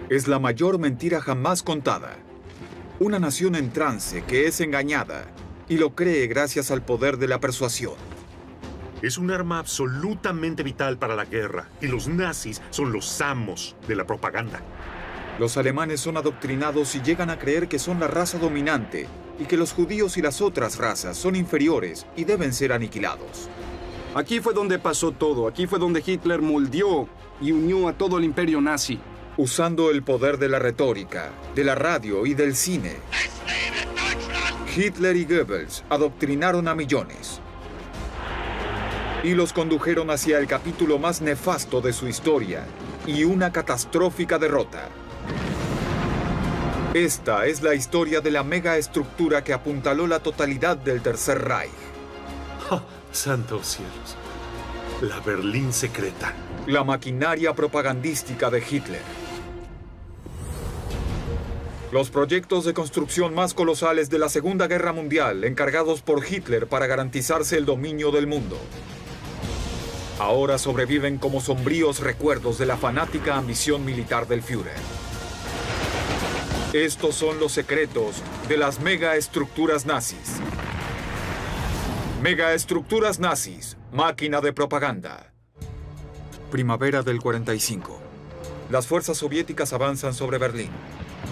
Es la mayor mentira jamás contada. Una nación en trance que es engañada y lo cree gracias al poder de la persuasión. Es un arma absolutamente vital para la guerra, y los nazis son los amos de la propaganda. Los alemanes son adoctrinados y llegan a creer que son la raza dominante y que los judíos y las otras razas son inferiores y deben ser aniquilados. Aquí fue donde pasó todo. Aquí fue donde Hitler moldeó y unió a todo el imperio nazi. Usando el poder de la retórica, de la radio y del cine, Hitler y Goebbels adoctrinaron a millones y los condujeron hacia el capítulo más nefasto de su historia y una catastrófica derrota. Esta es la historia de la megaestructura que apuntaló la totalidad del Tercer Reich. ¡Oh, santos cielos! La Berlín secreta. La maquinaria propagandística de Hitler. Los proyectos de construcción más colosales de la Segunda Guerra Mundial, encargados por Hitler para garantizarse el dominio del mundo. Ahora sobreviven como sombríos recuerdos de la fanática ambición militar del Führer. Estos son los secretos de las megaestructuras nazis. Megaestructuras nazis, máquina de propaganda. Primavera del 45. Las fuerzas soviéticas avanzan sobre Berlín.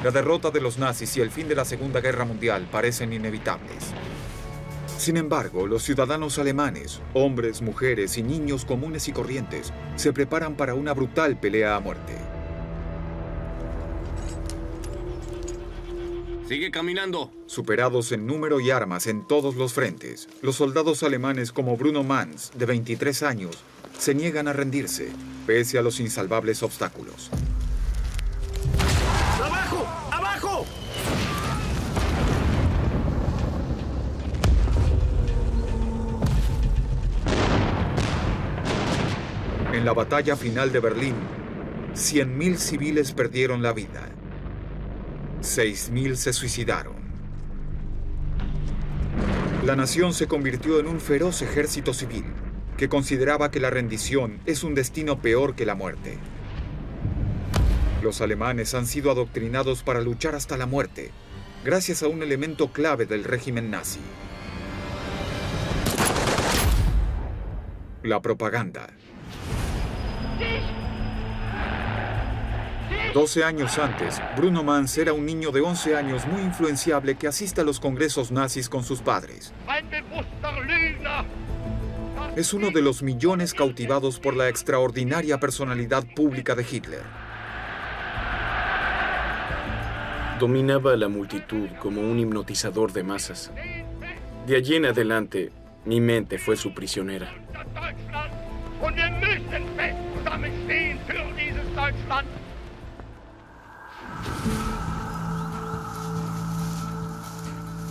La derrota de los nazis y el fin de la Segunda Guerra Mundial parecen inevitables. Sin embargo, los ciudadanos alemanes, hombres, mujeres y niños comunes y corrientes, se preparan para una brutal pelea a muerte. ¡Sigue caminando! Superados en número y armas en todos los frentes, los soldados alemanes como Bruno Manz, de 23 años, se niegan a rendirse, pese a los insalvables obstáculos. ¡Abajo! ¡Abajo! En la batalla final de Berlín, 100.000 civiles perdieron la vida. 6.000 se suicidaron. La nación se convirtió en un feroz ejército civil que consideraba que la rendición es un destino peor que la muerte. Los alemanes han sido adoctrinados para luchar hasta la muerte, gracias a un elemento clave del régimen nazi: la propaganda. 12 años antes, Bruno Manz era un niño de 11 años muy influenciable que asiste a los congresos nazis con sus padres. Es uno de los millones cautivados por la extraordinaria personalidad pública de Hitler. Dominaba a la multitud como un hipnotizador de masas. De allí en adelante, mi mente fue su prisionera.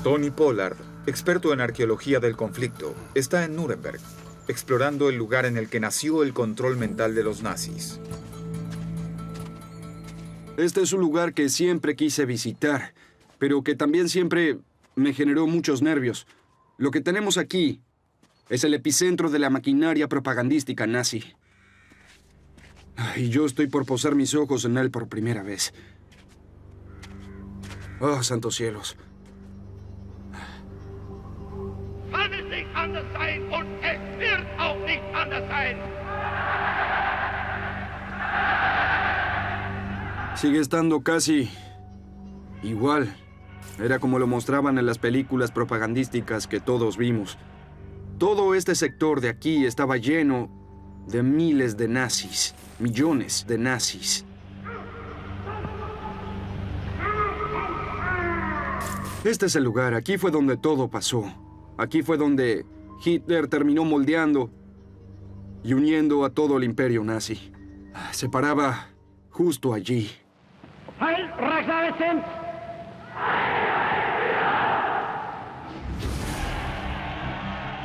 Tony Pollard, experto en arqueología del conflicto, está en Nuremberg, explorando el lugar en el que nació el control mental de los nazis. Este es un lugar que siempre quise visitar, pero que también siempre me generó muchos nervios. Lo que tenemos aquí es el epicentro de la maquinaria propagandística nazi. Y yo estoy por posar mis ojos en él por primera vez. Oh, santos cielos. Sigue estando casi igual. Era como lo mostraban en las películas propagandísticas que todos vimos. Todo este sector de aquí estaba lleno de miles de nazis, millones de nazis. Este es el lugar, aquí fue donde todo pasó. Aquí fue donde Hitler terminó moldeando y uniendo a todo el imperio nazi. Se paraba justo allí.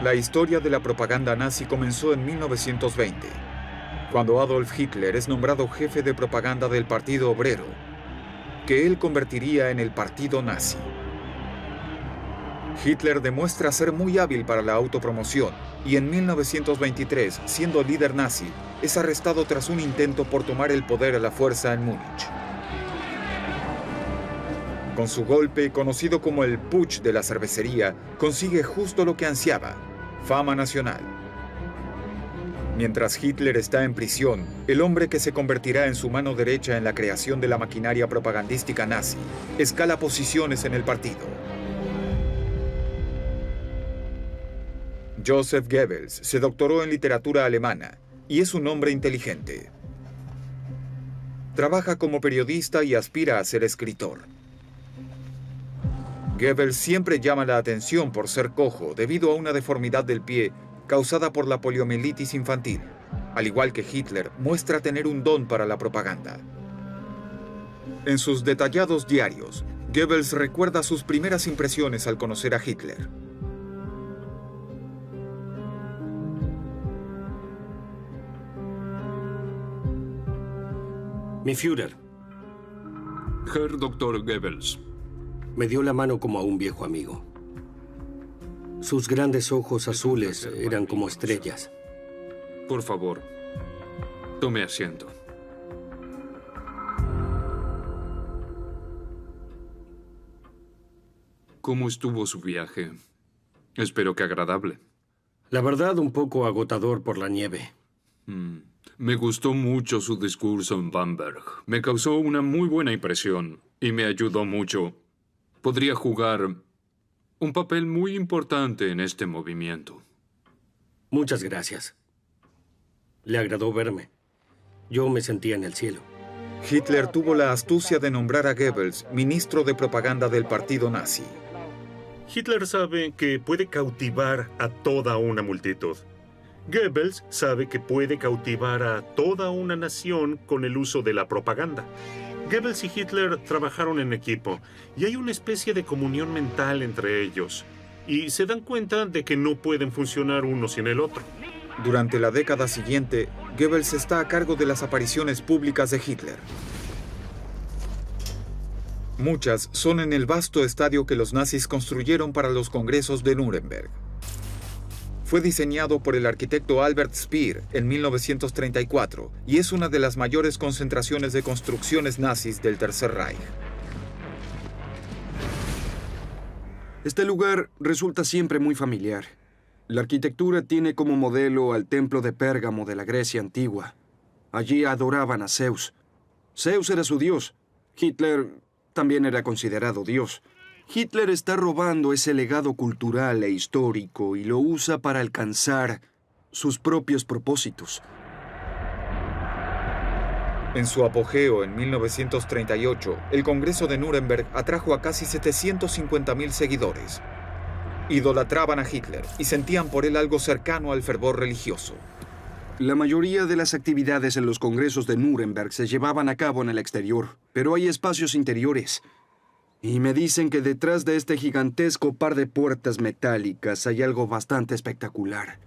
La historia de la propaganda nazi comenzó en 1920, cuando Adolf Hitler es nombrado jefe de propaganda del Partido Obrero, que él convertiría en el Partido Nazi. Hitler demuestra ser muy hábil para la autopromoción y en 1923, siendo líder nazi, es arrestado tras un intento por tomar el poder a la fuerza en Múnich. Con su golpe, conocido como el Putsch de la cervecería, consigue justo lo que ansiaba: fama nacional. Mientras Hitler está en prisión, el hombre que se convertirá en su mano derecha en la creación de la maquinaria propagandística nazi escala posiciones en el partido. Joseph Goebbels se doctoró en literatura alemana y es un hombre inteligente. Trabaja como periodista y aspira a ser escritor. Goebbels siempre llama la atención por ser cojo debido a una deformidad del pie causada por la poliomielitis infantil. Al igual que Hitler, muestra tener un don para la propaganda. En sus detallados diarios, Goebbels recuerda sus primeras impresiones al conocer a Hitler. Mi Führer, Herr Dr. Goebbels. me dio la mano como a un viejo amigo. Sus grandes ojos azules eran como estrellas. Por favor, tome asiento. ¿Cómo estuvo su viaje? Espero que agradable. La verdad, un poco agotador por la nieve. Me gustó mucho su discurso en Bamberg. Me causó una muy buena impresión y me ayudó mucho. Podría jugar un papel muy importante en este movimiento. Muchas gracias. Le agradó verme. Yo me sentía en el cielo. Hitler tuvo la astucia de nombrar a Goebbels ministro de propaganda del partido nazi. Hitler sabe que puede cautivar a toda una multitud. Goebbels sabe que puede cautivar a toda una nación con el uso de la propaganda. Goebbels y Hitler trabajaron en equipo y hay una especie de comunión mental entre ellos. Y se dan cuenta de que no pueden funcionar uno sin el otro. Durante la década siguiente, Goebbels está a cargo de las apariciones públicas de Hitler. Muchas son en el vasto estadio que los nazis construyeron para los congresos de Nuremberg. Fue diseñado por el arquitecto Albert Speer en 1934 y es una de las mayores concentraciones de construcciones nazis del Tercer Reich. Este lugar resulta siempre muy familiar. La arquitectura tiene como modelo al templo de Pérgamo de la Grecia antigua. Allí adoraban a Zeus. Zeus era su dios. Hitler también era considerado dios. Hitler está robando ese legado cultural e histórico y lo usa para alcanzar sus propios propósitos. En su apogeo en 1938, el Congreso de Nuremberg atrajo a casi 750.000 seguidores. Idolatraban a Hitler y sentían por él algo cercano al fervor religioso. La mayoría de las actividades en los congresos de Nuremberg se llevaban a cabo en el exterior, pero hay espacios interiores. Y me dicen que detrás de este gigantesco par de puertas metálicas hay algo bastante espectacular.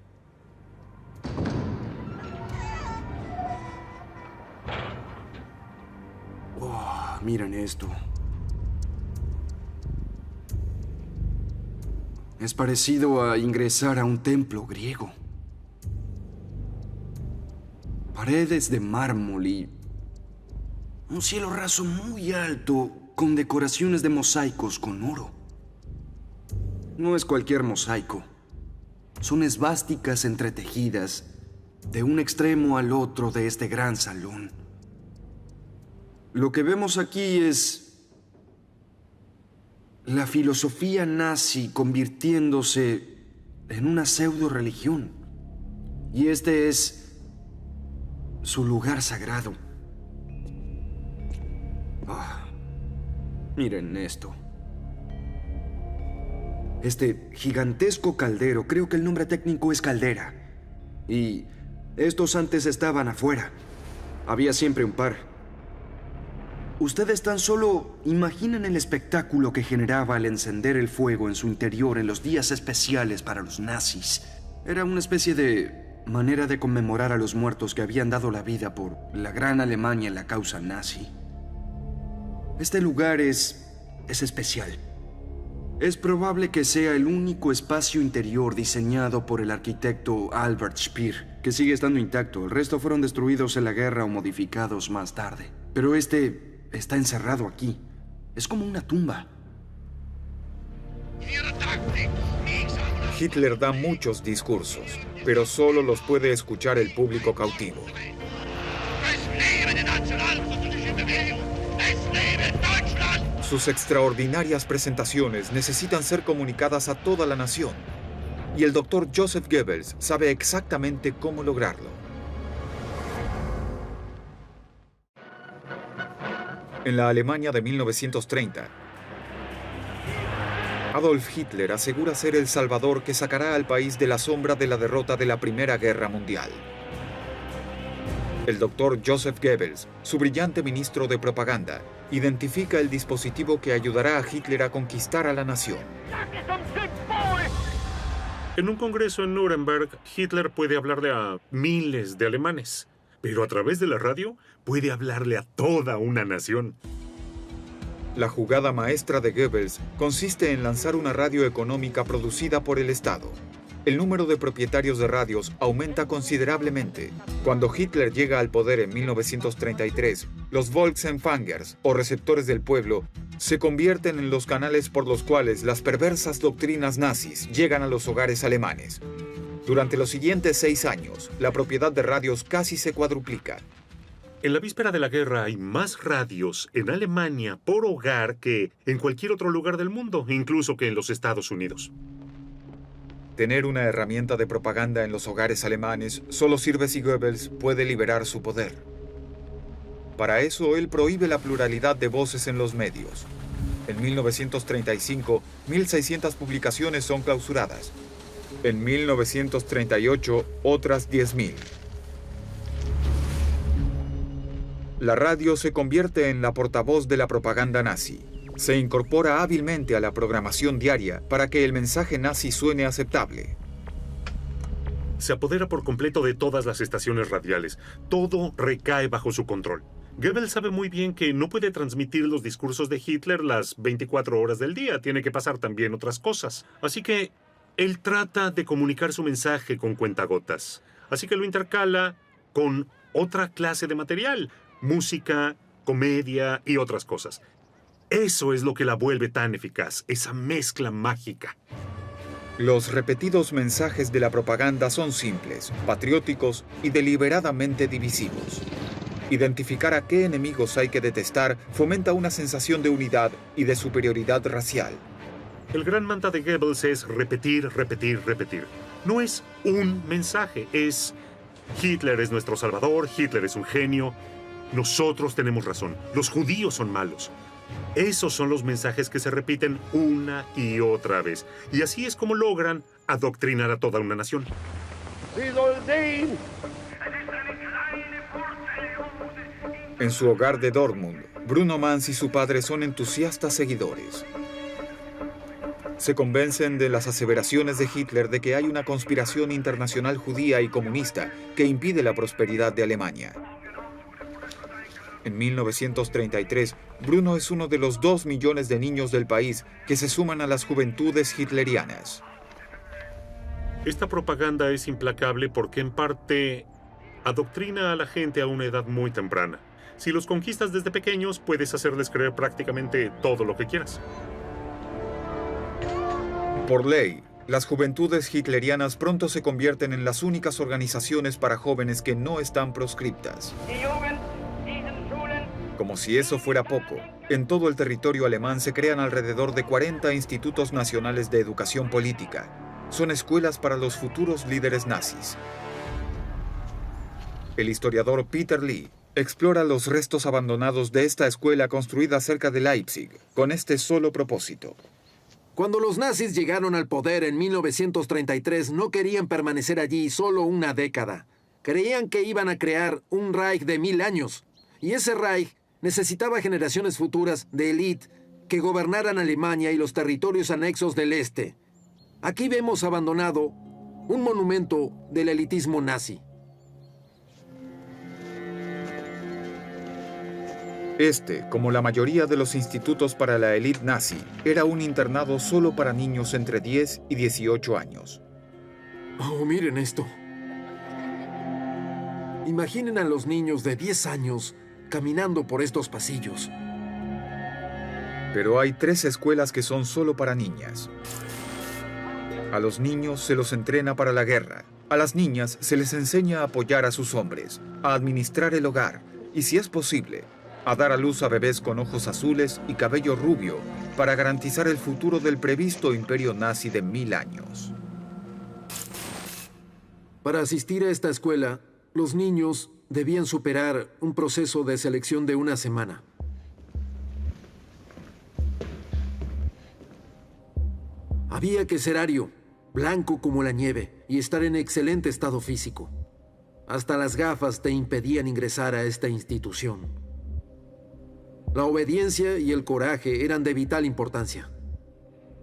Oh, miren esto. Es parecido a ingresar a un templo griego. Paredes de mármol y un cielo raso muy alto con decoraciones de mosaicos con oro. No es cualquier mosaico. Son esvásticas entretejidas de un extremo al otro de este gran salón. Lo que vemos aquí es la filosofía nazi convirtiéndose en una pseudo-religión. Y este es su lugar sagrado. Miren esto. Este gigantesco caldero, creo que el nombre técnico es caldera. Y estos antes estaban afuera. Había siempre un par. Ustedes tan solo imaginen el espectáculo que generaba al encender el fuego en su interior en los días especiales para los nazis. Era una especie de manera de conmemorar a los muertos que habían dado la vida por la gran Alemania en la causa nazi. Este lugar es especial. Es probable que sea el único espacio interior diseñado por el arquitecto Albert Speer, que sigue estando intacto. El resto fueron destruidos en la guerra o modificados más tarde. Pero este está encerrado aquí. Es como una tumba. Hitler da muchos discursos, pero solo los puede escuchar el público cautivo. Sus extraordinarias presentaciones necesitan ser comunicadas a toda la nación. Y el doctor Joseph Goebbels sabe exactamente cómo lograrlo. En la Alemania de 1930, Adolf Hitler asegura ser el salvador que sacará al país de la sombra de la derrota de la Primera Guerra Mundial. El doctor Joseph Goebbels, su brillante ministro de propaganda, identifica el dispositivo que ayudará a Hitler a conquistar a la nación. En un congreso en Nuremberg, Hitler puede hablarle a miles de alemanes, pero a través de la radio puede hablarle a toda una nación. La jugada maestra de Goebbels consiste en lanzar una radio económica producida por el Estado. El número de propietarios de radios aumenta considerablemente. Cuando Hitler llega al poder en 1933, los Volksempfängers, o receptores del pueblo, se convierten en los canales por los cuales las perversas doctrinas nazis llegan a los hogares alemanes. Durante los siguientes 6 años, la propiedad de radios casi se cuadruplica. En la víspera de la guerra hay más radios en Alemania por hogar que en cualquier otro lugar del mundo, incluso que en los Estados Unidos. Tener una herramienta de propaganda en los hogares alemanes solo sirve si Goebbels puede liberar su poder. Para eso, él prohíbe la pluralidad de voces en los medios. En 1935, 1.600 publicaciones son clausuradas. En 1938, otras 10.000. La radio se convierte en la portavoz de la propaganda nazi. Se incorpora hábilmente a la programación diaria para que el mensaje nazi suene aceptable. Se apodera por completo de todas las estaciones radiales. Todo recae bajo su control. Goebbels sabe muy bien que no puede transmitir los discursos de Hitler las 24 horas del día. Tiene que pasar también otras cosas. Así que él trata de comunicar su mensaje con cuentagotas. Así que lo intercala con otra clase de material. Música, comedia y otras cosas. Eso es lo que la vuelve tan eficaz, esa mezcla mágica. Los repetidos mensajes de la propaganda son simples, patrióticos y deliberadamente divisivos. Identificar a qué enemigos hay que detestar fomenta una sensación de unidad y de superioridad racial. El gran manta de Goebbels es repetir, repetir, repetir. No es un mensaje, es Hitler es nuestro salvador, Hitler es un genio, nosotros tenemos razón, los judíos son malos. Esos son los mensajes que se repiten una y otra vez. Y así es como logran adoctrinar a toda una nación. En su hogar de Dortmund, Bruno Mans y su padre son entusiastas seguidores. Se convencen de las aseveraciones de Hitler de que hay una conspiración internacional judía y comunista que impide la prosperidad de Alemania. En 1933, Bruno es uno de los 2 millones de niños del país que se suman a las juventudes hitlerianas. Esta propaganda es implacable porque en parte adoctrina a la gente a una edad muy temprana. Si los conquistas desde pequeños, puedes hacerles creer prácticamente todo lo que quieras. Por ley, las juventudes hitlerianas pronto se convierten en las únicas organizaciones para jóvenes que no están proscriptas. Como si eso fuera poco, en todo el territorio alemán se crean alrededor de 40 institutos nacionales de educación política. Son escuelas para los futuros líderes nazis. El historiador Peter Lee explora los restos abandonados de esta escuela construida cerca de Leipzig, con este solo propósito. Cuando los nazis llegaron al poder en 1933, no querían permanecer allí solo una década. Creían que iban a crear un Reich de 1000 años. Y ese Reich necesitaba generaciones futuras de élite que gobernaran Alemania y los territorios anexos del este. Aquí vemos abandonado un monumento del elitismo nazi. Este, como la mayoría de los institutos para la élite nazi, era un internado solo para niños entre 10 y 18 años. Oh, miren esto. Imaginen a los niños de 10 años caminando por estos pasillos. Pero hay 3 escuelas que son solo para niñas. A los niños se los entrena para la guerra. A las niñas se les enseña a apoyar a sus hombres, a administrar el hogar y, si es posible, a dar a luz a bebés con ojos azules y cabello rubio para garantizar el futuro del previsto imperio nazi de 1000 años. Para asistir a esta escuela, los niños debían superar un proceso de selección de 1 semana. Había que ser ario, blanco como la nieve, y estar en excelente estado físico. Hasta las gafas te impedían ingresar a esta institución. La obediencia y el coraje eran de vital importancia.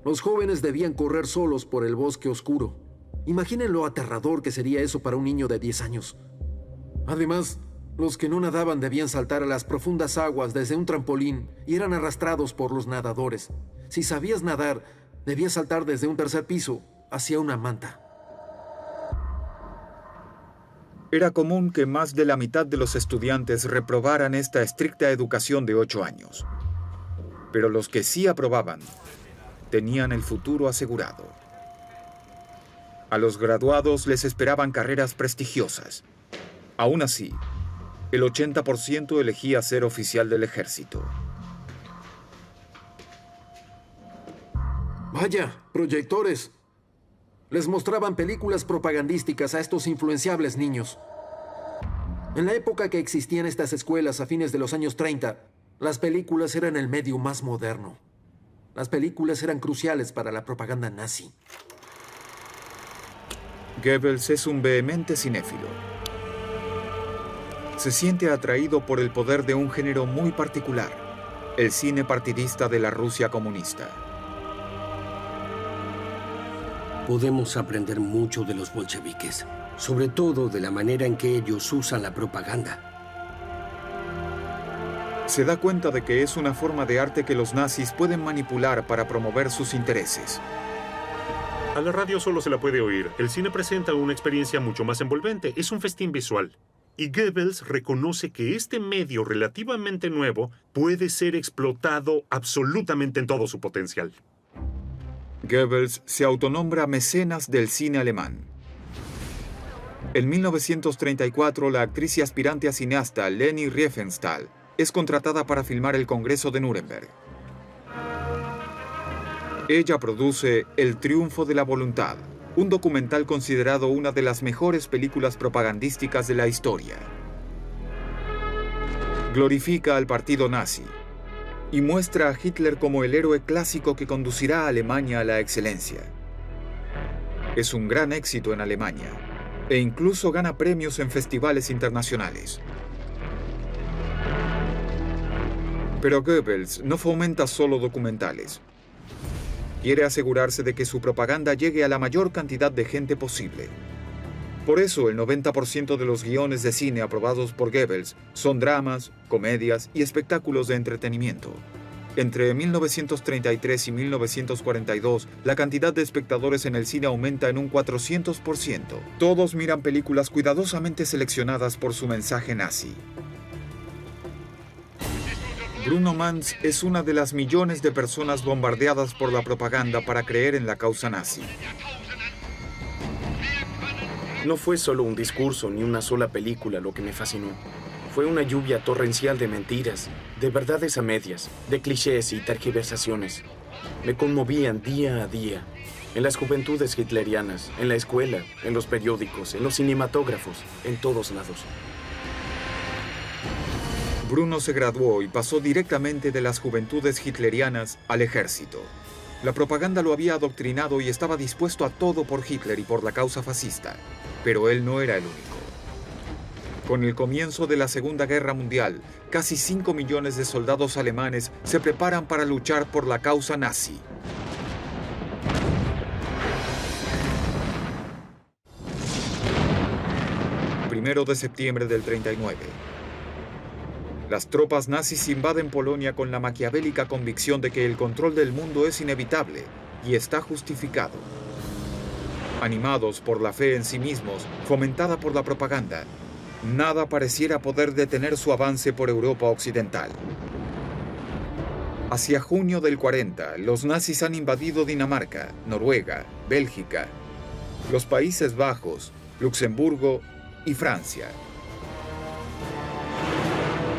Los jóvenes debían correr solos por el bosque oscuro. Imaginen lo aterrador que sería eso para un niño de 10 años. Además, los que no nadaban debían saltar a las profundas aguas desde un trampolín y eran arrastrados por los nadadores. Si sabías nadar, debías saltar desde un 3er piso hacia una manta. Era común que más de la mitad de los estudiantes reprobaran esta estricta educación de 8 años. Pero los que sí aprobaban tenían el futuro asegurado. A los graduados les esperaban carreras prestigiosas. Aún así, el 80% elegía ser oficial del ejército. ¡Vaya! ¡Proyectores! Les mostraban películas propagandísticas a estos influenciables niños. En la época que existían estas escuelas a fines de los años 30, las películas eran el medio más moderno. Las películas eran cruciales para la propaganda nazi. Goebbels es un vehemente cinéfilo. Se siente atraído por el poder de un género muy particular, el cine partidista de la Rusia comunista. Podemos aprender mucho de los bolcheviques, sobre todo de la manera en que ellos usan la propaganda. Se da cuenta de que es una forma de arte que los nazis pueden manipular para promover sus intereses. A la radio solo se la puede oír. El cine presenta una experiencia mucho más envolvente. Es un festín visual. Y Goebbels reconoce que este medio relativamente nuevo puede ser explotado absolutamente en todo su potencial. Goebbels se autonombra mecenas del cine alemán. En 1934, la actriz y aspirante a cineasta Leni Riefenstahl es contratada para filmar El Congreso de Nuremberg. Ella produce El Triunfo de la Voluntad, un documental considerado una de las mejores películas propagandísticas de la historia. Glorifica al partido nazi y muestra a Hitler como el héroe clásico que conducirá a Alemania a la excelencia. Es un gran éxito en Alemania e incluso gana premios en festivales internacionales. Pero Goebbels no fomenta solo documentales. Quiere asegurarse de que su propaganda llegue a la mayor cantidad de gente posible. Por eso, el 90% de los guiones de cine aprobados por Goebbels son dramas, comedias y espectáculos de entretenimiento. Entre 1933 y 1942, la cantidad de espectadores en el cine aumenta en un 400%. Todos miran películas cuidadosamente seleccionadas por su mensaje nazi. Bruno Mans es una de las millones de personas bombardeadas por la propaganda para creer en la causa nazi. No fue solo un discurso ni una sola película lo que me fascinó. Fue una lluvia torrencial de mentiras, de verdades a medias, de clichés y tergiversaciones. Me conmovían día a día. En las juventudes hitlerianas, en la escuela, en los periódicos, en los cinematógrafos, en todos lados. Bruno se graduó y pasó directamente de las juventudes hitlerianas al ejército. La propaganda lo había adoctrinado y estaba dispuesto a todo por Hitler y por la causa fascista. Pero él no era el único. Con el comienzo de la Segunda Guerra Mundial, casi 5 millones de soldados alemanes se preparan para luchar por la causa nazi. Primero de septiembre del 39. Las tropas nazis invaden Polonia con la maquiavélica convicción de que el control del mundo es inevitable y está justificado. Animados por la fe en sí mismos, fomentada por la propaganda, nada pareciera poder detener su avance por Europa Occidental. Hacia junio del 40, los nazis han invadido Dinamarca, Noruega, Bélgica, los Países Bajos, Luxemburgo y Francia.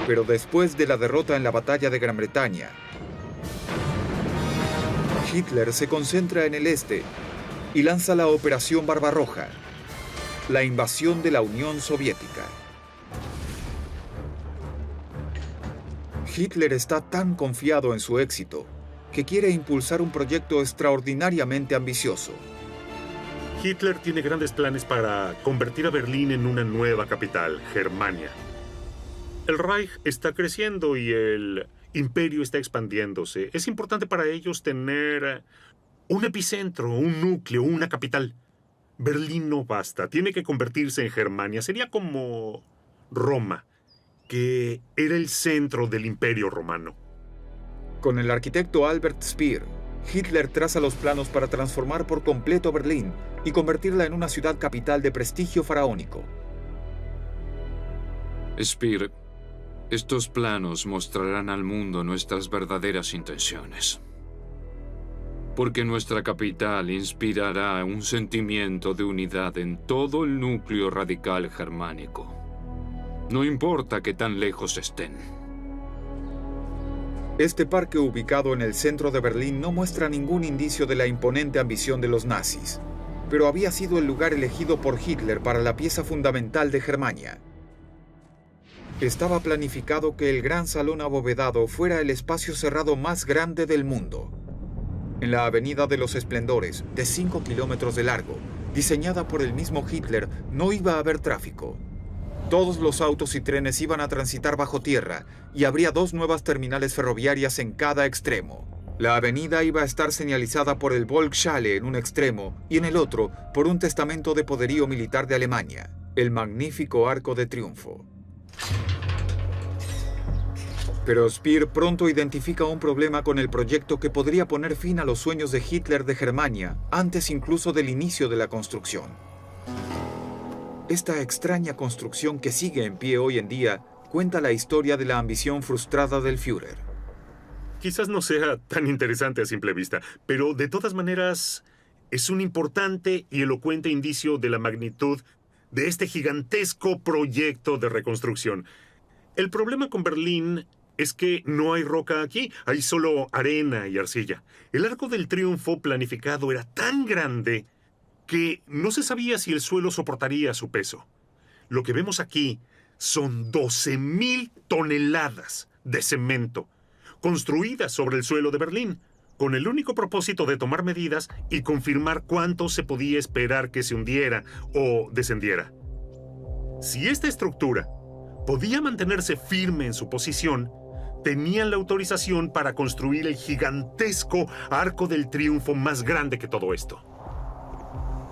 Pero después de la derrota en la batalla de Gran Bretaña, Hitler se concentra en el este y lanza la Operación Barbarroja, la invasión de la Unión Soviética. Hitler está tan confiado en su éxito que quiere impulsar un proyecto extraordinariamente ambicioso. Hitler tiene grandes planes para convertir a Berlín en una nueva capital, Germania. El Reich está creciendo y el imperio está expandiéndose. Es importante para ellos tener un epicentro, un núcleo, una capital. Berlín no basta, tiene que convertirse en Germania. Sería como Roma, que era el centro del Imperio Romano. Con el arquitecto Albert Speer, Hitler traza los planos para transformar por completo Berlín y convertirla en una ciudad capital de prestigio faraónico. Speer, estos planos mostrarán al mundo nuestras verdaderas intenciones. Porque nuestra capital inspirará un sentimiento de unidad en todo el núcleo radical germánico. No importa que tan lejos estén. Este parque ubicado en el centro de Berlín no muestra ningún indicio de la imponente ambición de los nazis, pero había sido el lugar elegido por Hitler para la pieza fundamental de Germania. Estaba planificado que el gran salón abovedado fuera el espacio cerrado más grande del mundo. En la Avenida de los Esplendores, de 5 kilómetros de largo, diseñada por el mismo Hitler, no iba a haber tráfico. Todos los autos y trenes iban a transitar bajo tierra y habría 2 nuevas terminales ferroviarias en cada extremo. La avenida iba a estar señalizada por el Volksschale en un extremo y en el otro por un testamento de poderío militar de Alemania, el magnífico Arco de Triunfo. Pero Speer pronto identifica un problema con el proyecto que podría poner fin a los sueños de Hitler de Germania antes incluso del inicio de la construcción. Esta extraña construcción que sigue en pie hoy en día cuenta la historia de la ambición frustrada del Führer. Quizás no sea tan interesante a simple vista, pero de todas maneras es un importante y elocuente indicio de la magnitud de este gigantesco proyecto de reconstrucción. El problema con Berlín es que no hay roca aquí, hay solo arena y arcilla. El Arco del Triunfo planificado era tan grande que no se sabía si el suelo soportaría su peso. Lo que vemos aquí son 12.000 toneladas de cemento, construidas sobre el suelo de Berlín, con el único propósito de tomar medidas y confirmar cuánto se podía esperar que se hundiera o descendiera. Si esta estructura podía mantenerse firme en su posición, tenían la autorización para construir el gigantesco Arco del Triunfo más grande que todo esto.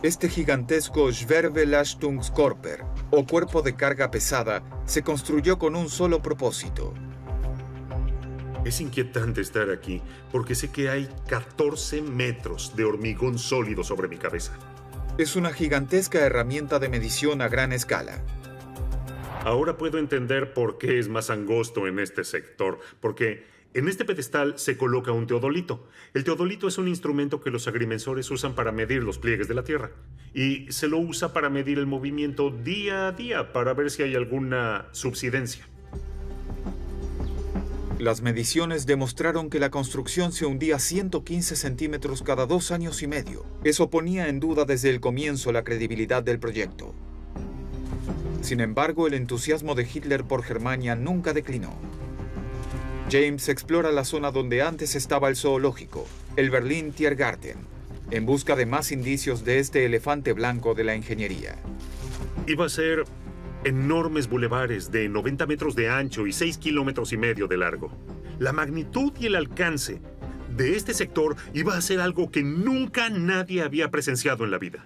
Este gigantesco Schwerbelastingskörper, o cuerpo de carga pesada, se construyó con un solo propósito. Es inquietante estar aquí, porque sé que hay 14 metros de hormigón sólido sobre mi cabeza. Es una gigantesca herramienta de medición a gran escala. Ahora puedo entender por qué es más angosto en este sector, porque en este pedestal se coloca un teodolito. El teodolito es un instrumento que los agrimensores usan para medir los pliegues de la Tierra, y se lo usa para medir el movimiento día a día, para ver si hay alguna subsidencia. Las mediciones demostraron que la construcción se hundía 115 centímetros cada 2 años y medio. Eso ponía en duda desde el comienzo la credibilidad del proyecto. Sin embargo, el entusiasmo de Hitler por Germania nunca declinó. James explora la zona donde antes estaba el zoológico, el Berlin Tiergarten, en busca de más indicios de este elefante blanco de la ingeniería. Iba a ser enormes bulevares de 90 metros de ancho y 6 kilómetros y medio de largo. La magnitud y el alcance de este sector iba a ser algo que nunca nadie había presenciado en la vida.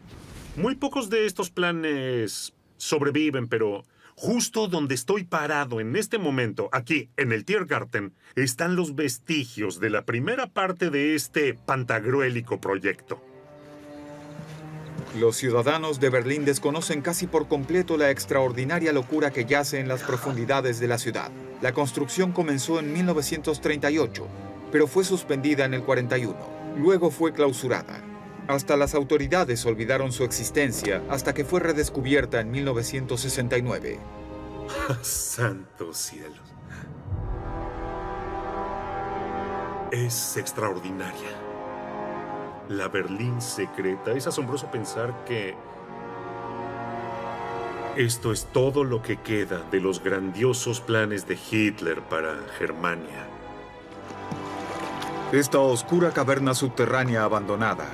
Muy pocos de estos planes sobreviven, pero justo donde estoy parado en este momento, aquí en el Tiergarten, están los vestigios de la primera parte de este pantagruélico proyecto. Los ciudadanos de Berlín desconocen casi por completo la extraordinaria locura que yace en las profundidades de la ciudad. La construcción comenzó en 1938 pero fue suspendida en el 41. Luego fue clausurada. Hasta las autoridades olvidaron su existencia hasta que fue redescubierta en 1969. ¡Santos cielos! Es extraordinaria. La Berlín secreta. Es asombroso pensar que esto es todo lo que queda de los grandiosos planes de Hitler para Germania. Esta oscura caverna subterránea abandonada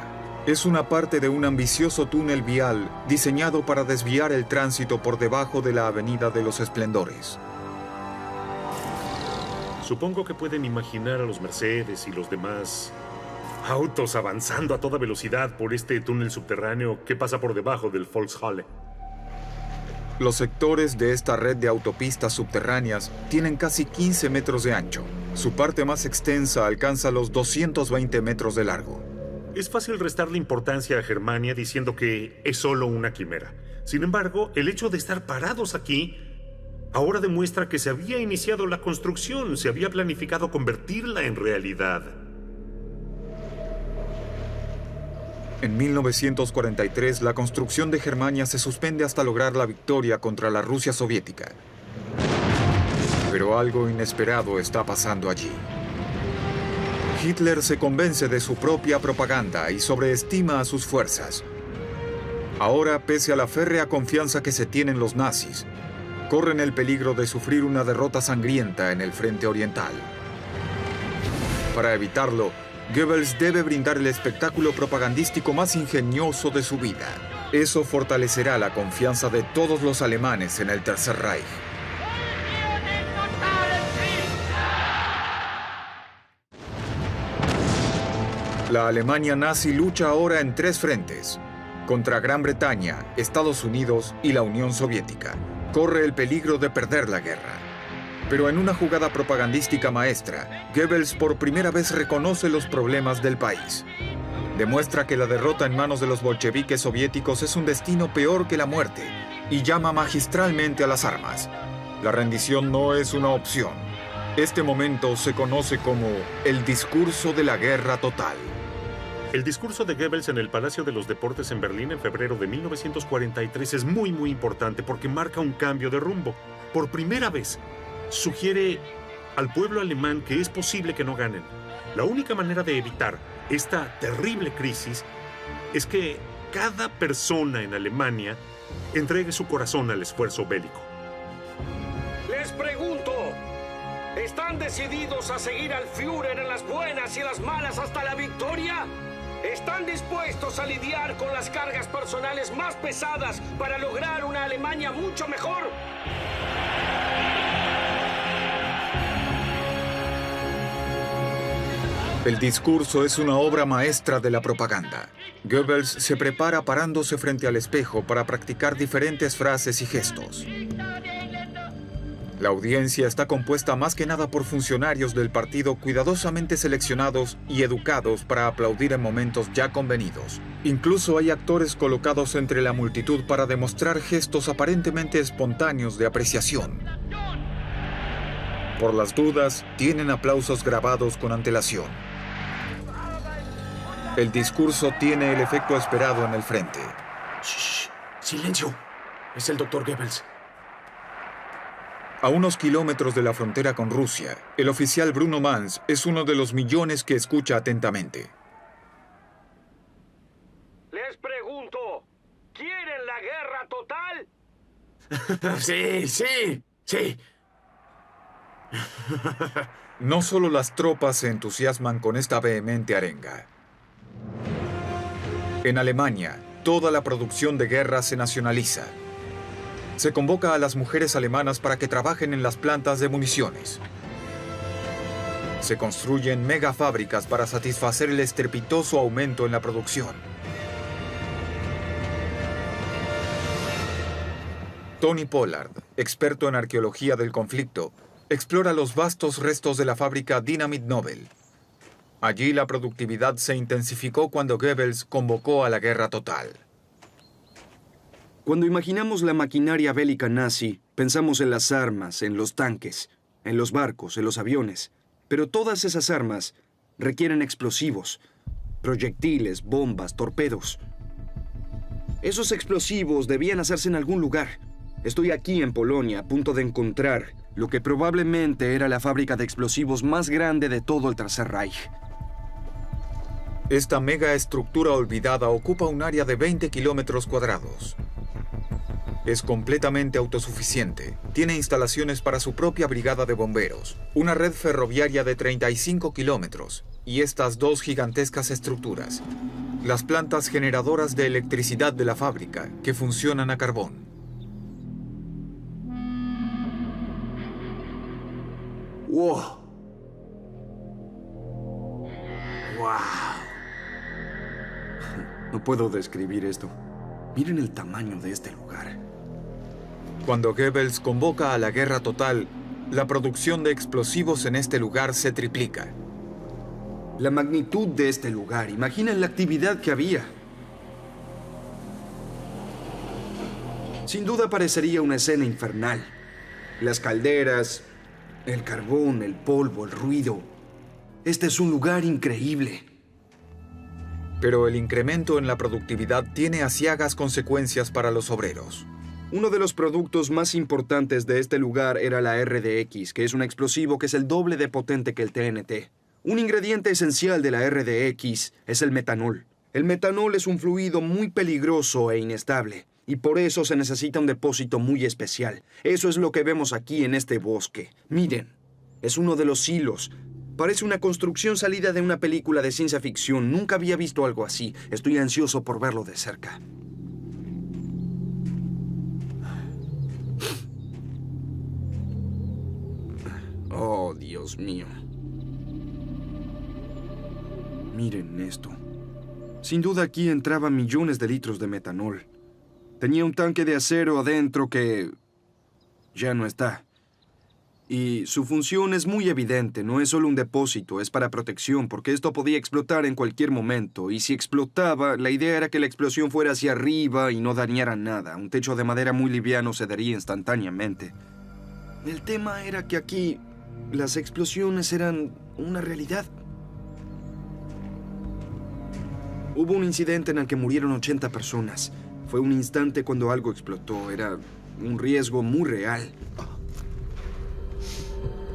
es una parte de un ambicioso túnel vial diseñado para desviar el tránsito por debajo de la Avenida de los Esplendores. Supongo que pueden imaginar a los Mercedes y los demás autos avanzando a toda velocidad por este túnel subterráneo que pasa por debajo del Volkshalle. Los sectores de esta red de autopistas subterráneas tienen casi 15 metros de ancho. Su parte más extensa alcanza los 220 metros de largo. Es fácil restarle importancia a Germania diciendo que es solo una quimera. Sin embargo, el hecho de estar parados aquí ahora demuestra que se había iniciado la construcción, se había planificado convertirla en realidad. En 1943, la construcción de Germania se suspende hasta lograr la victoria contra la Rusia soviética. Pero algo inesperado está pasando allí. Hitler se convence de su propia propaganda y sobreestima a sus fuerzas. Ahora, pese a la férrea confianza que se tienen los nazis, corren el peligro de sufrir una derrota sangrienta en el frente oriental. Para evitarlo, Goebbels debe brindar el espectáculo propagandístico más ingenioso de su vida. Eso fortalecerá la confianza de todos los alemanes en el Tercer Reich. La Alemania nazi lucha ahora en 3 frentes: contra Gran Bretaña, Estados Unidos y la Unión Soviética. Corre el peligro de perder la guerra. Pero en una jugada propagandística maestra, Goebbels por primera vez reconoce los problemas del país. Demuestra que la derrota en manos de los bolcheviques soviéticos es un destino peor que la muerte y llama magistralmente a las armas. La rendición no es una opción. Este momento se conoce como el discurso de la guerra total. El discurso de Goebbels en el Palacio de los Deportes en Berlín en febrero de 1943 es muy importante porque marca un cambio de rumbo. Por primera vez, sugiere al pueblo alemán que es posible que no ganen. La única manera de evitar esta terrible crisis es que cada persona en Alemania entregue su corazón al esfuerzo bélico. Les pregunto, ¿están decididos a seguir al Führer en las buenas y en las malas hasta la victoria? ¿Están dispuestos a lidiar con las cargas personales más pesadas para lograr una Alemania mucho mejor? El discurso es una obra maestra de la propaganda. Goebbels se prepara parándose frente al espejo para practicar diferentes frases y gestos. La audiencia está compuesta más que nada por funcionarios del partido cuidadosamente seleccionados y educados para aplaudir en momentos ya convenidos. Incluso hay actores colocados entre la multitud para demostrar gestos aparentemente espontáneos de apreciación. Por las dudas, tienen aplausos grabados con antelación. El discurso tiene el efecto esperado en el frente. ¡Shh! ¡Silencio! Es el Dr. Goebbels. A unos kilómetros de la frontera con Rusia, el oficial Bruno Mans es uno de los millones que escucha atentamente. Les pregunto, ¿quieren la guerra total? Sí. No solo las tropas se entusiasman con esta vehemente arenga. En Alemania, toda la producción de guerra se nacionaliza. Se convoca a las mujeres alemanas para que trabajen en las plantas de municiones. Se construyen megafábricas para satisfacer el estrepitoso aumento en la producción. Tony Pollard, experto en arqueología del conflicto, explora los vastos restos de la fábrica Dynamit Nobel. Allí la productividad se intensificó cuando Goebbels convocó a la guerra total. Cuando imaginamos la maquinaria bélica nazi, pensamos en las armas, en los tanques, en los barcos, en los aviones. Pero todas esas armas requieren explosivos, proyectiles, bombas, torpedos. Esos explosivos debían hacerse en algún lugar. Estoy aquí en Polonia, a punto de encontrar lo que probablemente era la fábrica de explosivos más grande de todo el Tercer Reich. Esta mega estructura olvidada ocupa un área de 20 kilómetros cuadrados. Es completamente autosuficiente. Tiene instalaciones para su propia brigada de bomberos, una red ferroviaria de 35 kilómetros y estas dos gigantescas estructuras, las plantas generadoras de electricidad de la fábrica, que funcionan a carbón. ¡Wow! ¡Wow! No puedo describir esto. Miren el tamaño de este lugar. Cuando Goebbels convoca a la guerra total, la producción de explosivos en este lugar se triplica. La magnitud de este lugar, imaginen la actividad que había. Sin duda parecería una escena infernal. Las calderas, el carbón, el polvo, el ruido. Este es un lugar increíble. Pero el incremento en la productividad tiene aciagas consecuencias para los obreros. Uno de los productos más importantes de este lugar era la RDX, que es un explosivo que es el doble de potente que el TNT. Un ingrediente esencial de la RDX es el metanol. El metanol es un fluido muy peligroso e inestable, y por eso se necesita un depósito muy especial. Eso es lo que vemos aquí en este bosque. Miren, es uno de los hilos. Parece una construcción salida de una película de ciencia ficción. Nunca había visto algo así. Estoy ansioso por verlo de cerca. Oh, Dios mío. Miren esto. Sin duda aquí entraban millones de litros de metanol. Tenía un tanque de acero adentro que ya no está. Y su función es muy evidente, no es solo un depósito, es para protección, porque esto podía explotar en cualquier momento. Y si explotaba, la idea era que la explosión fuera hacia arriba y no dañara nada. Un techo de madera muy liviano cedería instantáneamente. El tema era que aquí las explosiones eran una realidad. Hubo un incidente en el que murieron 80 personas. Fue un instante cuando algo explotó. Era un riesgo muy real.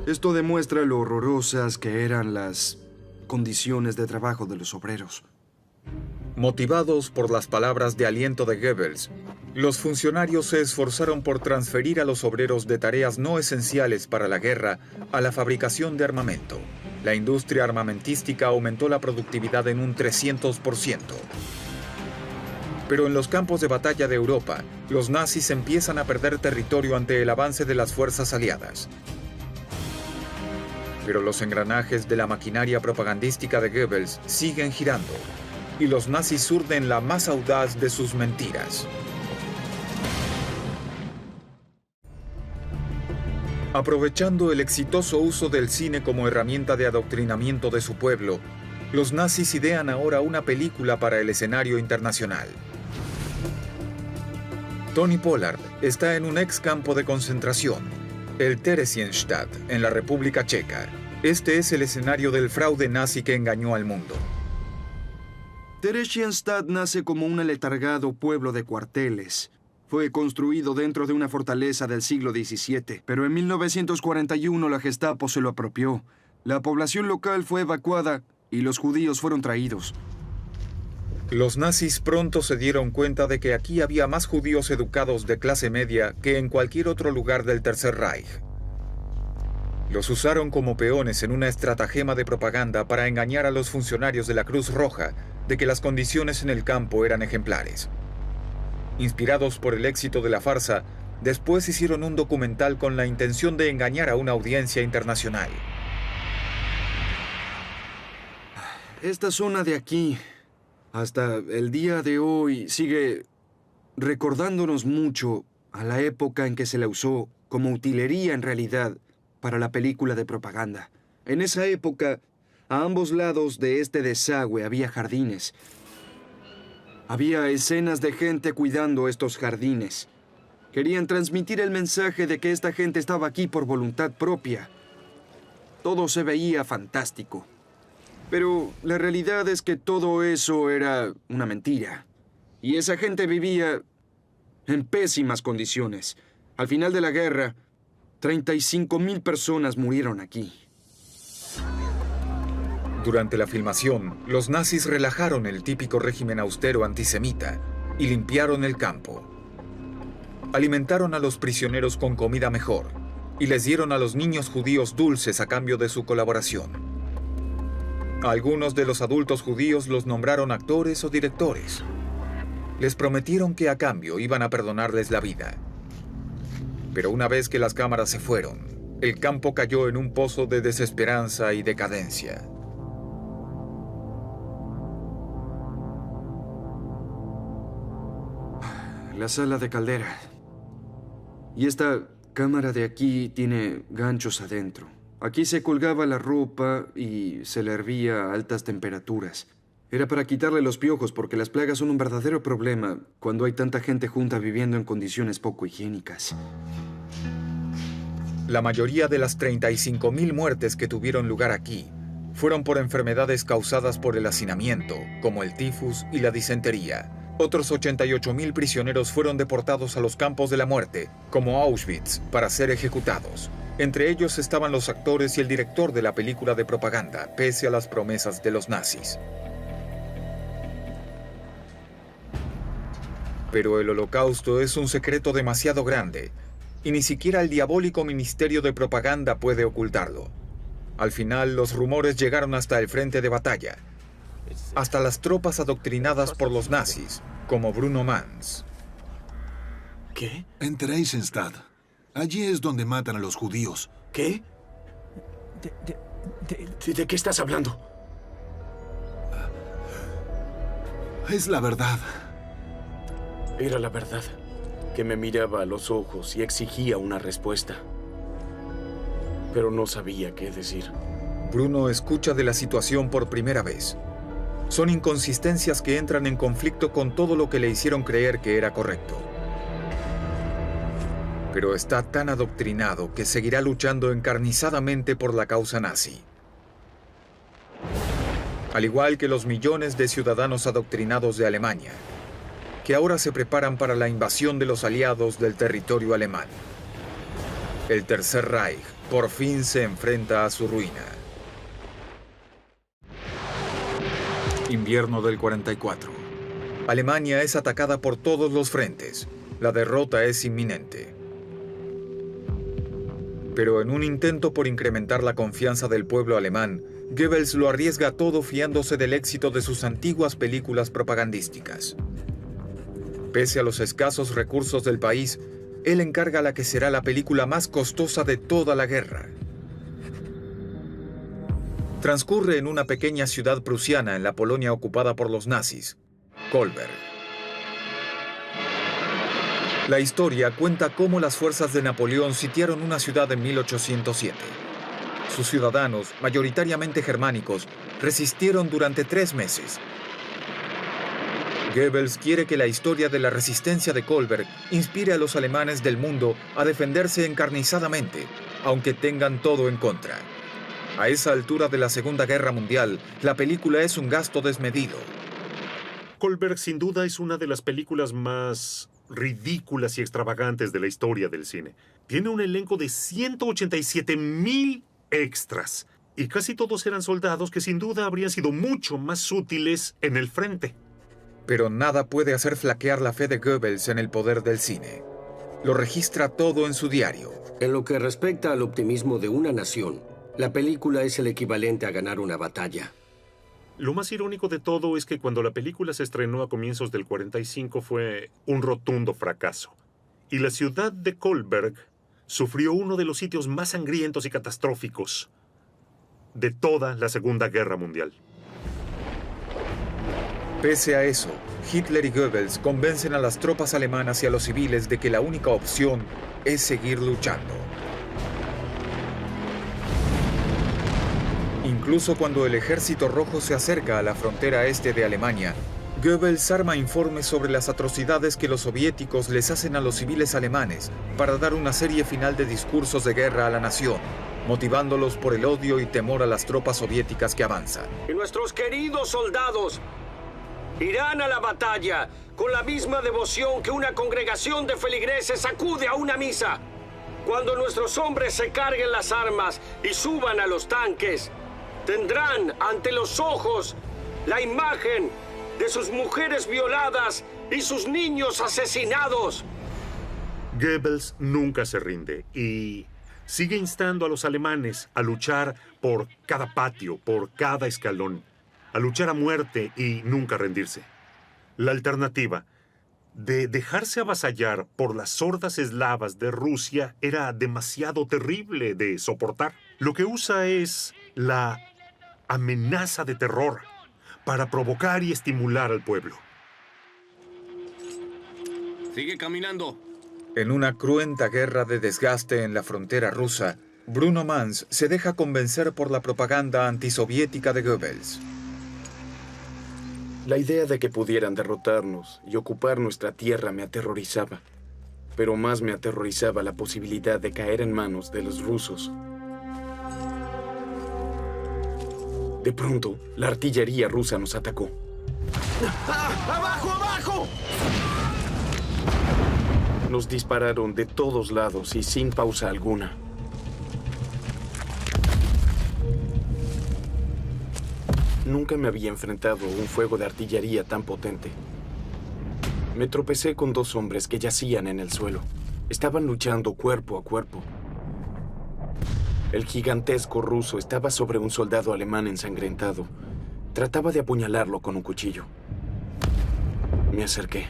Esto demuestra lo horrorosas que eran las condiciones de trabajo de los obreros. Motivados por las palabras de aliento de Goebbels, los funcionarios se esforzaron por transferir a los obreros de tareas no esenciales para la guerra a la fabricación de armamento. La industria armamentística aumentó la productividad en un 300%. Pero en los campos de batalla de Europa, los nazis empiezan a perder territorio ante el avance de las fuerzas aliadas. Pero los engranajes de la maquinaria propagandística de Goebbels siguen girando, y los nazis urden la más audaz de sus mentiras. Aprovechando el exitoso uso del cine como herramienta de adoctrinamiento de su pueblo, los nazis idean ahora una película para el escenario internacional. Tony Pollard está en un ex campo de concentración, el Theresienstadt, en la República Checa. Este es el escenario del fraude nazi que engañó al mundo. Theresienstadt nace como un aletargado pueblo de cuarteles. Fue construido dentro de una fortaleza del siglo XVII, pero en 1941 la Gestapo se lo apropió. La población local fue evacuada y los judíos fueron traídos. Los nazis pronto se dieron cuenta de que aquí había más judíos educados de clase media que en cualquier otro lugar del Tercer Reich. Los usaron como peones en una estratagema de propaganda para engañar a los funcionarios de la Cruz Roja de que las condiciones en el campo eran ejemplares. Inspirados por el éxito de la farsa, después hicieron un documental con la intención de engañar a una audiencia internacional. Esta zona de aquí, hasta el día de hoy, sigue recordándonos mucho a la época en que se la usó como utilería en realidad para la película de propaganda. En esa época, a ambos lados de este desagüe había jardines. Había escenas de gente cuidando estos jardines. Querían transmitir el mensaje de que esta gente estaba aquí por voluntad propia. Todo se veía fantástico. Pero la realidad es que todo eso era una mentira. Y esa gente vivía en pésimas condiciones. Al final de la guerra, 35,000 personas murieron aquí. Durante la filmación, los nazis relajaron el típico régimen austero antisemita y limpiaron el campo. Alimentaron a los prisioneros con comida mejor y les dieron a los niños judíos dulces a cambio de su colaboración. A algunos de los adultos judíos los nombraron actores o directores. Les prometieron que a cambio iban a perdonarles la vida. Pero una vez que las cámaras se fueron, el campo cayó en un pozo de desesperanza y decadencia. La sala de caldera. Y esta cámara de aquí tiene ganchos adentro. Aquí se colgaba la ropa y se la hervía a altas temperaturas. Era para quitarle los piojos porque las plagas son un verdadero problema cuando hay tanta gente junta viviendo en condiciones poco higiénicas. La mayoría de las 35,000 muertes que tuvieron lugar aquí fueron por enfermedades causadas por el hacinamiento, como el tifus y la disentería. Otros 88,000 prisioneros fueron deportados a los campos de la muerte, como Auschwitz, para ser ejecutados. Entre ellos estaban los actores y el director de la película de propaganda, pese a las promesas de los nazis. Pero el Holocausto es un secreto demasiado grande, y ni siquiera el diabólico Ministerio de Propaganda puede ocultarlo. Al final, los rumores llegaron hasta el frente de batalla, hasta las tropas adoctrinadas por los nazis, como Bruno Mans. ¿Qué? En Theresienstadt. Allí es donde matan a los judíos. ¿Qué? ¿De qué estás hablando? Es la verdad. Era la verdad, que me miraba a los ojos y exigía una respuesta. Pero no sabía qué decir. Bruno escucha de la situación por primera vez. Son inconsistencias que entran en conflicto con todo lo que le hicieron creer que era correcto. Pero está tan adoctrinado que seguirá luchando encarnizadamente por la causa nazi. Al igual que los millones de ciudadanos adoctrinados de Alemania, que ahora se preparan para la invasión de los aliados del territorio alemán. El Tercer Reich por fin se enfrenta a su ruina. Invierno del 44. Alemania es atacada por todos los frentes. La derrota es inminente. Pero en un intento por incrementar la confianza del pueblo alemán, Goebbels lo arriesga todo fiándose del éxito de sus antiguas películas propagandísticas. Pese a los escasos recursos del país, él encarga la que será la película más costosa de toda la guerra. Transcurre en una pequeña ciudad prusiana en la Polonia ocupada por los nazis, Kolberg. La historia cuenta cómo las fuerzas de Napoleón sitiaron una ciudad en 1807. Sus ciudadanos, mayoritariamente germánicos, resistieron durante 3 meses. Goebbels quiere que la historia de la resistencia de Kolberg inspire a los alemanes del mundo a defenderse encarnizadamente, aunque tengan todo en contra. A esa altura de la Segunda Guerra Mundial, la película es un gasto desmedido. Kolberg sin duda es una de las películas más ridículas y extravagantes de la historia del cine. Tiene un elenco de 187,000 extras, y casi todos eran soldados que sin duda habrían sido mucho más útiles en el frente. Pero nada puede hacer flaquear la fe de Goebbels en el poder del cine. Lo registra todo en su diario. En lo que respecta al optimismo de una nación, la película es el equivalente a ganar una batalla. Lo más irónico de todo es que cuando la película se estrenó a comienzos del 45 fue un rotundo fracaso. Y la ciudad de Kolberg sufrió uno de los sitios más sangrientos y catastróficos de toda la Segunda Guerra Mundial. Pese a eso, Hitler y Goebbels convencen a las tropas alemanas y a los civiles de que la única opción es seguir luchando. Incluso cuando el Ejército Rojo se acerca a la frontera este de Alemania, Goebbels arma informes sobre las atrocidades que los soviéticos les hacen a los civiles alemanes para dar una serie final de discursos de guerra a la nación motivándolos por el odio y temor a las tropas soviéticas que avanzan. Y nuestros queridos soldados irán a la batalla con la misma devoción que una congregación de feligreses acude a una misa. Cuando nuestros hombres se carguen las armas y suban a los tanques, tendrán ante los ojos la imagen de sus mujeres violadas y sus niños asesinados. Goebbels nunca se rinde y sigue instando a los alemanes a luchar por cada patio, por cada escalón, a luchar a muerte y nunca rendirse. La alternativa de dejarse avasallar por las hordas eslavas de Rusia era demasiado terrible de soportar. Lo que usa es la amenaza de terror para provocar y estimular al pueblo. Sigue caminando. En una cruenta guerra de desgaste en la frontera rusa, Bruno Mans se deja convencer por la propaganda antisoviética de Goebbels. La idea de que pudieran derrotarnos y ocupar nuestra tierra me aterrorizaba. Pero más me aterrorizaba la posibilidad de caer en manos de los rusos. De pronto, la artillería rusa nos atacó. ¡Abajo, abajo! Nos dispararon de todos lados y sin pausa alguna. Nunca me había enfrentado a un fuego de artillería tan potente. Me tropecé con dos hombres que yacían en el suelo. Estaban luchando cuerpo a cuerpo. El gigantesco ruso estaba sobre un soldado alemán ensangrentado. Trataba de apuñalarlo con un cuchillo. Me acerqué.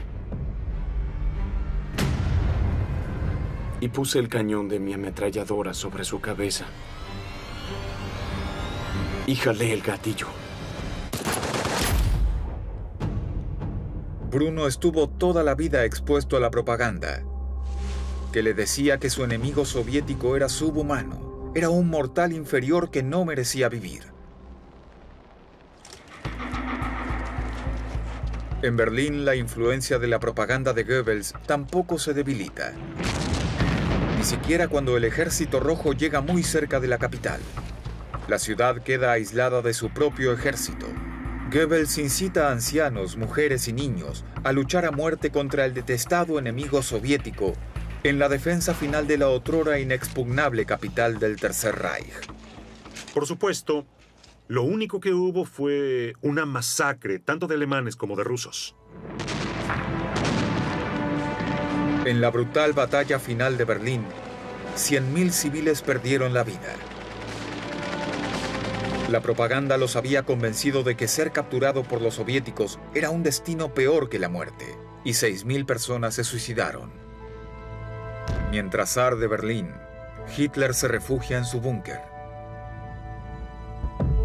Y puse el cañón de mi ametralladora sobre su cabeza. Y jalé el gatillo. Bruno estuvo toda la vida expuesto a la propaganda, que le decía que su enemigo soviético era subhumano, era un mortal inferior que no merecía vivir. En Berlín, la influencia de la propaganda de Goebbels tampoco se debilita, ni siquiera cuando el Ejército Rojo llega muy cerca de la capital. La ciudad queda aislada de su propio ejército. Goebbels incita a ancianos, mujeres y niños a luchar a muerte contra el detestado enemigo soviético en la defensa final de la otrora inexpugnable capital del Tercer Reich. Por supuesto, lo único que hubo fue una masacre, tanto de alemanes como de rusos. En la brutal batalla final de Berlín, 100.000 civiles perdieron la vida. La propaganda los había convencido de que ser capturado por los soviéticos era un destino peor que la muerte, y 6.000 personas se suicidaron. Mientras arde Berlín, Hitler se refugia en su búnker.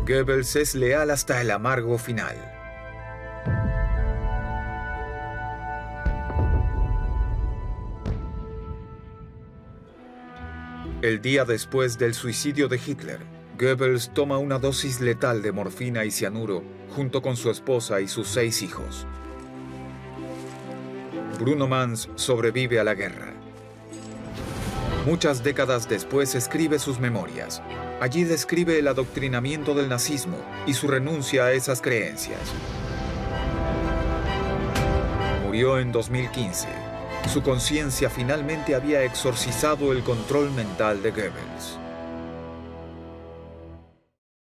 Goebbels es leal hasta el amargo final. El día después del suicidio de Hitler, Goebbels toma una dosis letal de morfina y cianuro junto con su esposa y sus 6 hijos. Bruno Mans sobrevive a la guerra. Muchas décadas después escribe sus memorias. Allí describe el adoctrinamiento del nazismo y su renuncia a esas creencias. Murió en 2015. Su conciencia finalmente había exorcizado el control mental de Goebbels.